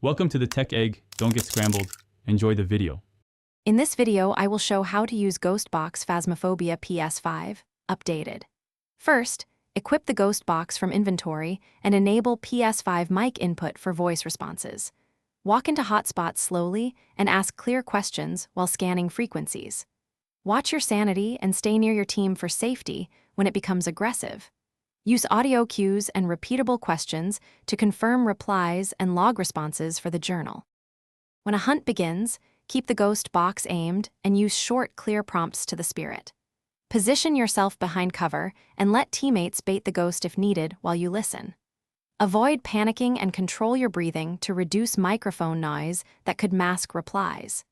Welcome to the Tech Egg. Don't get scrambled. Enjoy the video. In this video, I will show how to use Ghost Box Phasmophobia PS5, updated. First, equip the Ghost Box from inventory and enable PS5 mic input for voice responses. Walk into hotspots slowly and ask clear questions while scanning frequencies. Watch your sanity and stay near your team for safety when it becomes aggressive. Use audio cues and repeatable questions to confirm replies and log responses for the journal. When a hunt begins, keep the Ghost Box aimed and use short, clear prompts to the spirit. Position yourself behind cover and let teammates bait the ghost if needed while you listen. Avoid panicking and control your breathing to reduce microphone noise that could mask replies.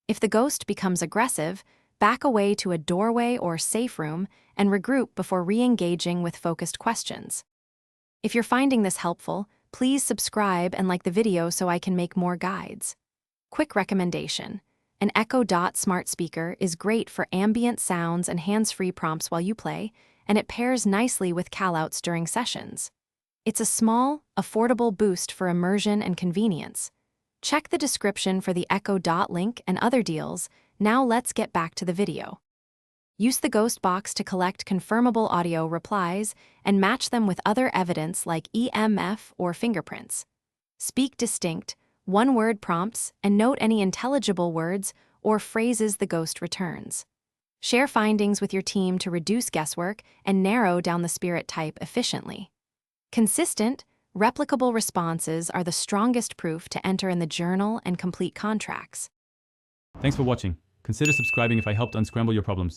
If the ghost becomes aggressive, back away to a doorway or safe room and regroup before re-engaging with focused questions. If you're finding this helpful, please subscribe and like the video so I can make more guides. Quick recommendation: an Echo Dot smart speaker is great for ambient sounds and hands-free prompts while you play, and it pairs nicely with callouts during sessions. It's a small, affordable boost for immersion and convenience. Check the description for the Echo Dot link and other deals. Now let's get back to the video. Use the Ghost Box to collect confirmable audio replies and match them with other evidence like EMF or fingerprints. Speak distinct, one-word prompts and note any intelligible words or phrases the ghost returns. Share findings with your team to reduce guesswork and narrow down the spirit type efficiently. Consistent, replicable responses are the strongest proof to enter in the journal and complete contracts. Thanks for watching. Consider subscribing if I helped unscramble your problems.